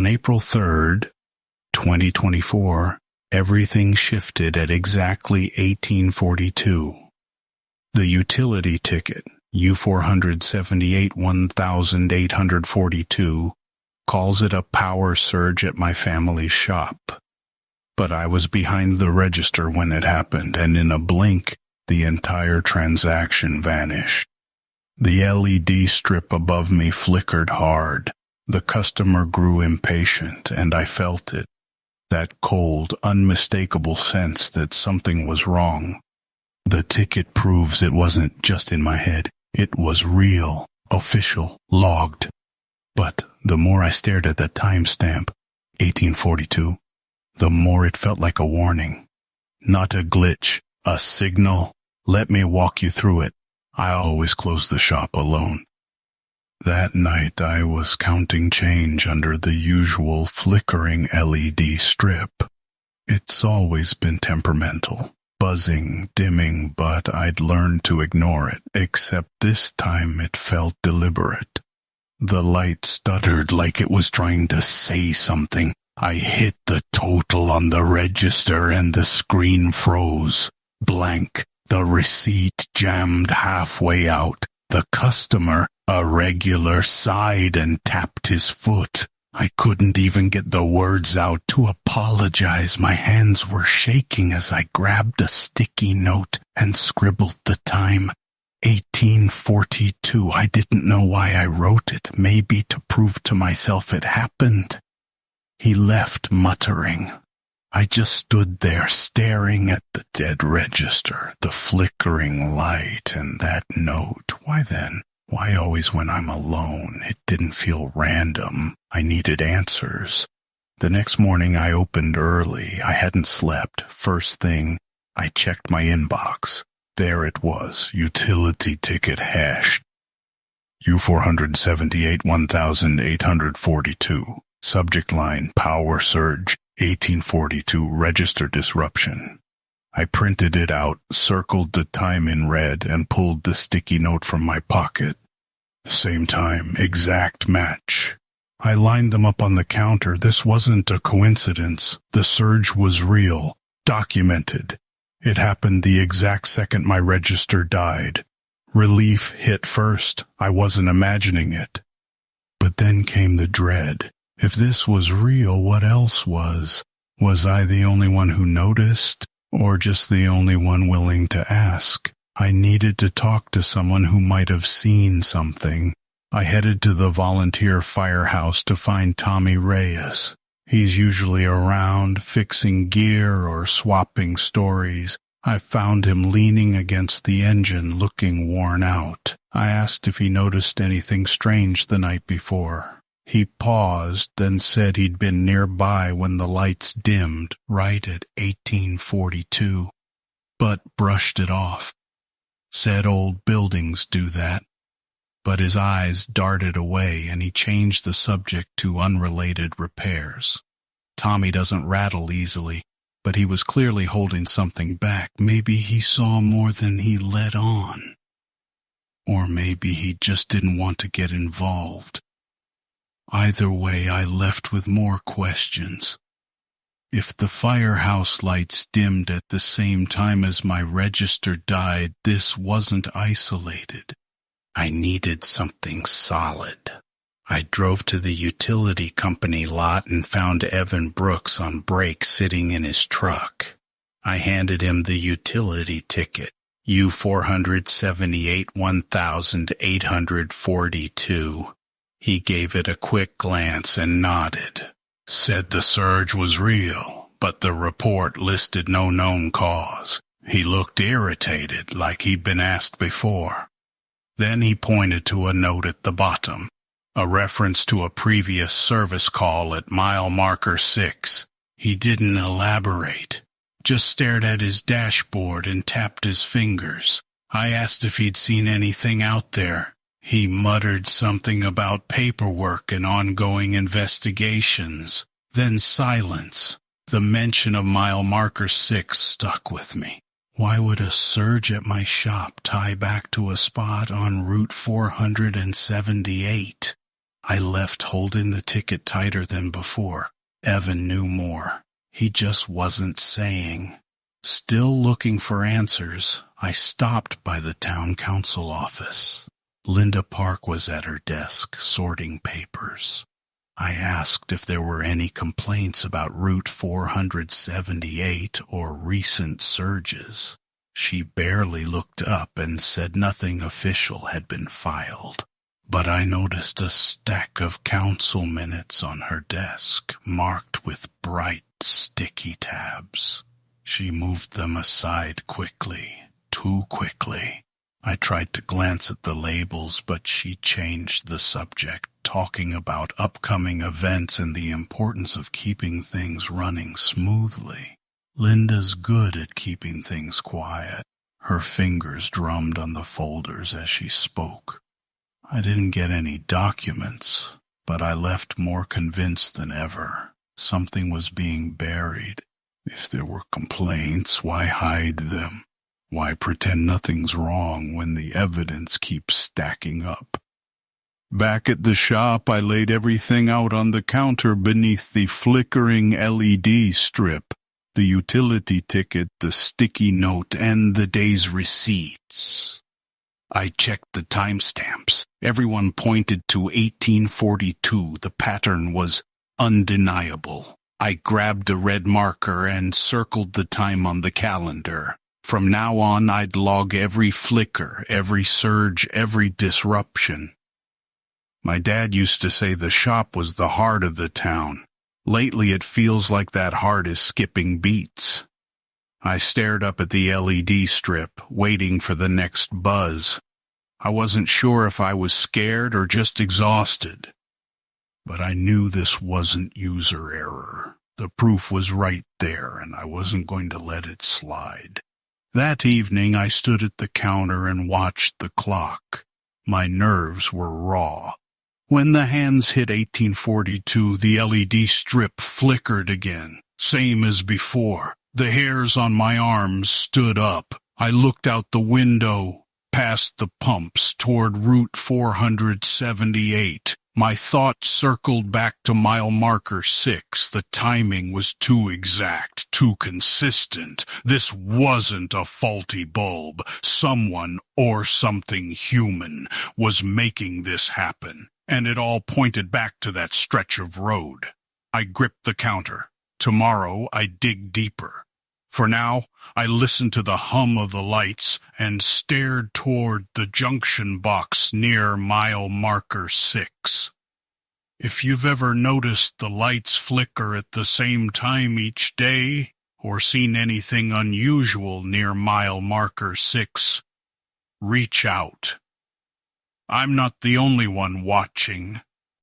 On April 3rd, 2024, everything shifted at exactly 1842. The utility ticket, U-478-1842, calls it a power surge at my family's shop. But I was behind the register when it happened, and in a blink, the entire transaction vanished. The LED strip above me flickered hard. The customer grew impatient, and I felt it. That cold, unmistakable sense that something was wrong. The ticket proves it wasn't just in my head. It was real, official, logged. But the more I stared at that timestamp, 1842, the more it felt like a warning. Not a glitch, a signal. Let me walk you through it. I always close the shop alone. That night I was counting change under the usual flickering LED strip. It's always been temperamental, buzzing, dimming, but I'd learned to ignore it, except this time it felt deliberate. The light stuttered like it was trying to say something. I hit the total on the register and the screen froze. Blank. The receipt jammed halfway out. The customer, a regular, sighed and tapped his foot. I couldn't even get the words out to apologize. My hands were shaking as I grabbed a sticky note and scribbled the time. 1842. I didn't know why I wrote it, maybe to prove to myself it happened. He left muttering. I just stood there staring at the dead register, the flickering light, and that note. Why then? Why always when I'm alone? It didn't feel random. I needed answers. The next morning I opened early. I hadn't slept. First thing, I checked my inbox. There it was, utility ticket hashed. U-478-1842. Subject line, power surge, 1842, register disruption. I printed it out, circled the time in red, and pulled the sticky note from my pocket. Same time, exact match. I lined them up on the counter. This wasn't a coincidence. The surge was real, documented. It happened the exact second my register died. Relief hit first. I wasn't imagining it. But then came the dread. If this was real, what else was? Was I the only one who noticed, or just the only one willing to ask? I needed to talk to someone who might have seen something. I headed to the volunteer firehouse to find Tommy Reyes. He's usually around, fixing gear or swapping stories. I found him leaning against the engine, looking worn out. I asked if he noticed anything strange the night before. He paused, then said he'd been nearby when the lights dimmed, right at 1842, but brushed it off. Said old buildings do that. But his eyes darted away, and he changed the subject to unrelated repairs. Tommy doesn't rattle easily, but he was clearly holding something back. Maybe he saw more than he let on. Or maybe he just didn't want to get involved. Either way, I left with more questions. If the firehouse lights dimmed at the same time as my register died, this wasn't isolated. I needed something solid. I drove to the utility company lot and found Evan Brooks on break sitting in his truck. I handed him the utility ticket, U-478-1842. He gave it a quick glance and nodded. Said the surge was real, but the report listed no known cause. He looked irritated, like he'd been asked before. Then he pointed to a note at the bottom, a reference to a previous service call at mile marker 6. He didn't elaborate, just stared at his dashboard and tapped his fingers. I asked if he'd seen anything out there. He muttered something about paperwork and ongoing investigations. Then silence. The mention of mile marker 6 stuck with me. Why would a surge at my shop tie back to a spot on Route 478? I left holding the ticket tighter than before. Evan knew more. He just wasn't saying. Still looking for answers, I stopped by the town council office. Linda Park was at her desk, sorting papers. I asked if there were any complaints about Route 478 or recent surges. She barely looked up and said nothing official had been filed. But I noticed a stack of council minutes on her desk, marked with bright, sticky tabs. She moved them aside quickly, too quickly. I tried to glance at the labels, but she changed the subject, talking about upcoming events and the importance of keeping things running smoothly. Linda's good at keeping things quiet. Her fingers drummed on the folders as she spoke. I didn't get any documents, but I left more convinced than ever. Something was being buried. If there were complaints, why hide them? Why pretend nothing's wrong when the evidence keeps stacking up? Back at the shop, I laid everything out on the counter beneath the flickering LED strip, the utility ticket, the sticky note, and the day's receipts. I checked the timestamps. Everyone pointed to 1842. The pattern was undeniable. I grabbed a red marker and circled the time on the calendar. From now on, I'd log every flicker, every surge, every disruption. My dad used to say the shop was the heart of the town. Lately, it feels like that heart is skipping beats. I stared up at the LED strip, waiting for the next buzz. I wasn't sure if I was scared or just exhausted. But I knew this wasn't user error. The proof was right there, and I wasn't going to let it slide. That evening, I stood at the counter and watched the clock. My nerves were raw. When the hands hit 1842, the LED strip flickered again, same as before. The hairs on my arms stood up. I looked out the window, past the pumps, toward Route 478. My thoughts circled back to mile marker 6. The timing was too exact, too consistent. This wasn't a faulty bulb. Someone or something human was making this happen, and it all pointed back to that stretch of road. I gripped the counter. Tomorrow I dig deeper. For now, I listened to the hum of the lights and stared toward the junction box near mile marker 6. If you've ever noticed the lights flicker at the same time each day, or seen anything unusual near mile marker 6, reach out. I'm not the only one watching.